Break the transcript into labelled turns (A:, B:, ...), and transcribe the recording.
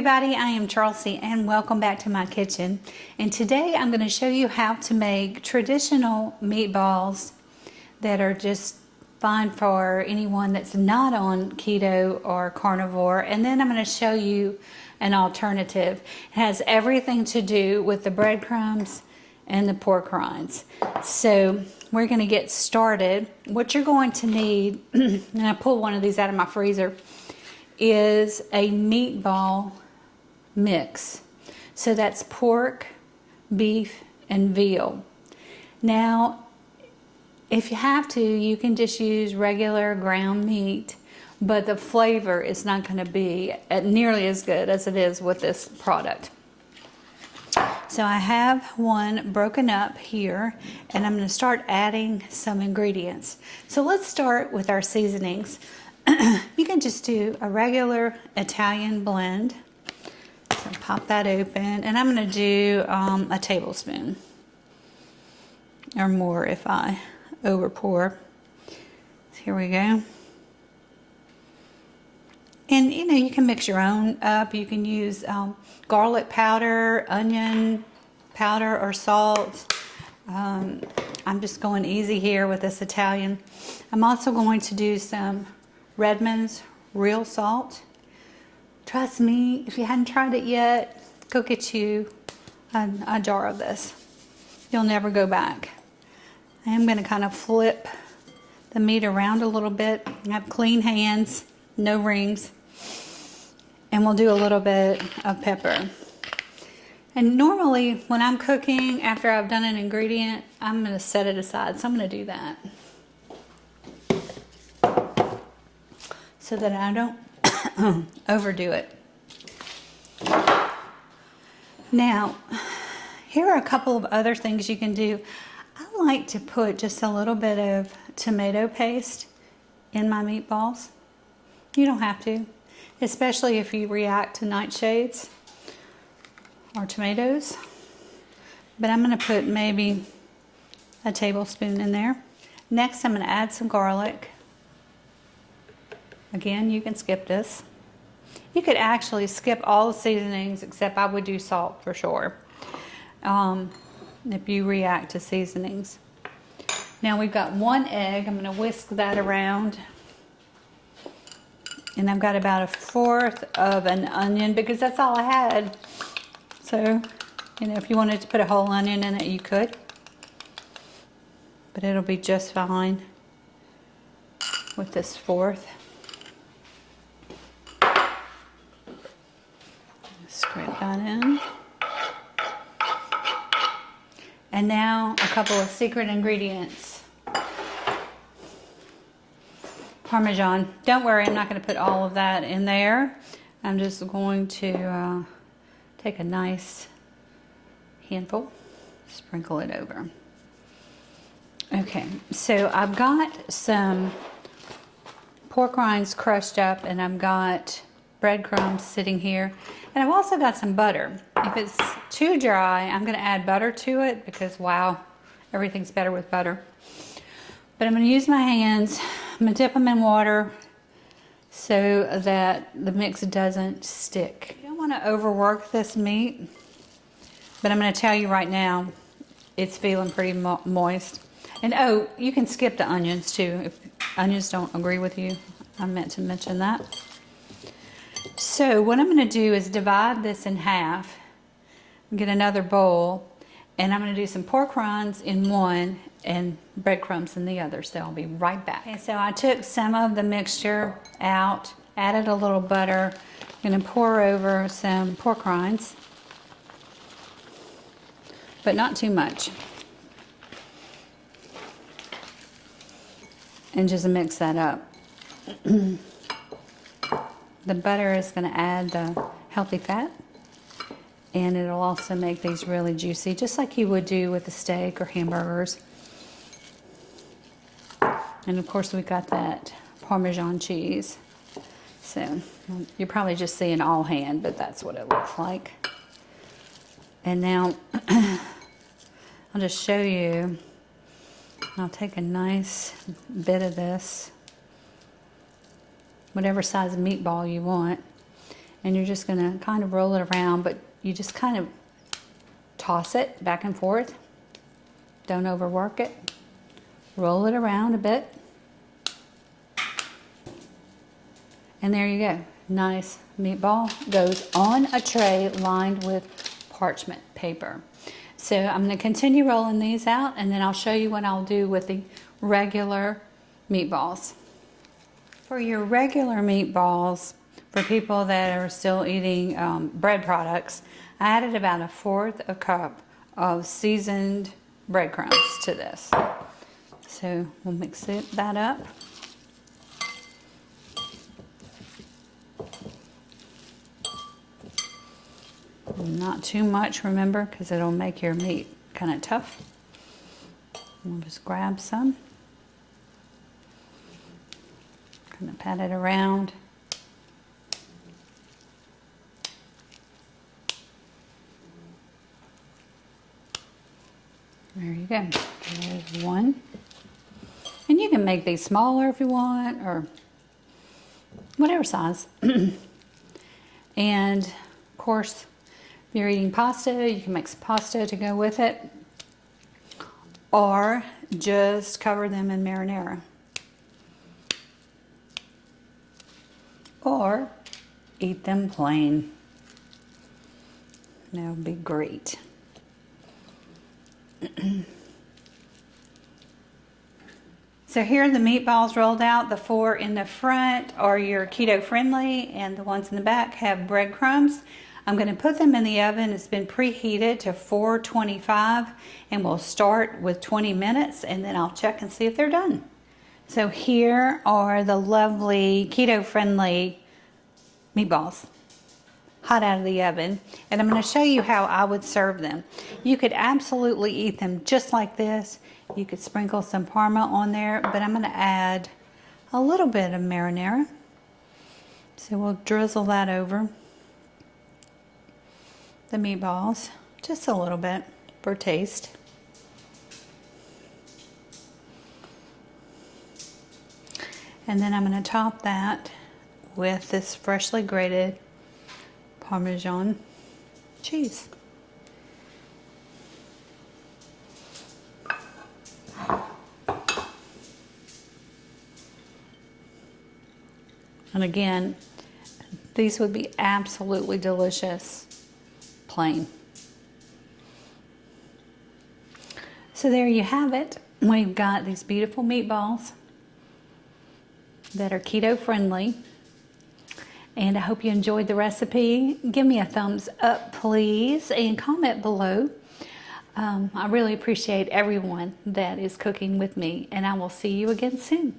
A: everybody, I am Charlsie and welcome back to my kitchen. And today I'm going to show you how to make traditional meatballs that are just fine for anyone that's not on keto or carnivore. And then I'm going to show you an alternative. It has everything to do with the breadcrumbs and the pork rinds. So we're going to get started. What you're going to need, and I pulled one of these out of my freezer, is a meatball mix. So that's pork, beef, and veal. Now, if you have to, you can just use regular ground meat, but the flavor is not going to be nearly as good as it is with this product. So I have one broken up here, and I'm going to start adding some ingredients. So let's start with our seasonings. You can just do a regular Italian blend. So pop that open, and I'm going to do a tablespoon or more if I over pour. So here we go. And you know, you can mix your own up. You can use garlic powder, onion powder, or salt. I'm just going easy here with this Italian. I'm also going to do some Redmond's real salt. Trust me, if you hadn't tried it yet, go get you a jar of this. You'll never go back. I am going to kind of flip the meat around a little bit. I have clean hands, no rings. And we'll do a little bit of pepper. And normally when I'm cooking, after I've done an ingredient, I'm going to set it aside. So I'm going to do that, so that I don't overdo it. Now, here are a couple of other things you can do. I like to put just a little bit of tomato paste in my meatballs. You don't have to, especially if you react to nightshades or tomatoes. But I'm going to put maybe a tablespoon in there. Next, I'm going to add some garlic. Again, you can skip this. You could actually skip all the seasonings, except I would do salt for sure, if you react to seasonings. Now we've got one egg. I'm going to whisk that around. And I've got about 1/4 of an onion, because that's all I had. So, you know, if you wanted to put a whole onion in it, you could. But it'll be just fine with this 1/4. Scrape that in. And now a couple of secret ingredients. Parmesan. Don't worry, I'm not going to put all of that in there. I'm just going to take a nice handful, sprinkle it over. Okay, so I've got some pork rinds crushed up, and I've got breadcrumbs sitting here, and I've also got some butter. If it's too dry, I'm going to add butter to it, because wow, everything's better with butter. But I'm going to use my hands. I'm going to dip them in water so that the mix doesn't stick. You don't want to overwork this meat, but I'm going to tell you right now, it's feeling pretty moist. And oh, you can skip the onions too if onions don't agree with you. I meant to mention that. So what I'm going to do is divide this in half, get another bowl, and I'm going to do some pork rinds in one and breadcrumbs in the other. So I'll be right back. Okay, so I took some of the mixture out, added a little butter. I'm going to pour over some pork rinds, but not too much. And just mix that up. The butter is going to add the healthy fat, and it'll also make these really juicy, just like you would do with a steak or hamburgers. And of course we've got that Parmesan cheese. So you're probably just seeing all hand, but that's what it looks like. And now I'll just show you. I'll take a nice bit of this, whatever size meatball you want, and you're just going to kind of roll it around, but you just kind of toss it back and forth. Don't overwork it. Roll it around a bit. And there you go. Nice meatball goes on a tray lined with parchment paper. So I'm going to continue rolling these out, and then I'll show you what I'll do with the regular meatballs. For your regular meatballs, for people that are still eating bread products, I added about 1/4 cup of seasoned breadcrumbs to this. So we'll mix that up. Not too much, remember, because it'll make your meat kind of tough. We'll just grab some. Kind of pat it around. There you go. There's one. And you can make these smaller if you want, or whatever size. And of course, if you're eating pasta, you can make some pasta to go with it, or just cover them in marinara, or eat them plain. That would be great. So here are the meatballs rolled out. The 4 in the front are your keto-friendly, and the ones in the back have breadcrumbs. I'm going to put them in the oven. It's been preheated to 425, and we'll start with 20 minutes, and then I'll check and see if they're done. So here are the lovely keto-friendly meatballs, hot out of the oven, and I'm going to show you how I would serve them. You could absolutely eat them just like this. You could sprinkle some Parma on there, but I'm going to add a little bit of marinara. So we'll drizzle that over the meatballs, just a little bit for taste. And then I'm going to top that with this freshly grated Parmesan cheese. And again, these would be absolutely delicious plain. So there you have it. We've got these beautiful meatballs that are keto friendly. And I hope you enjoyed the recipe. Give me a thumbs up, please, and comment below. I really appreciate everyone that is cooking with me, and I will see you again soon.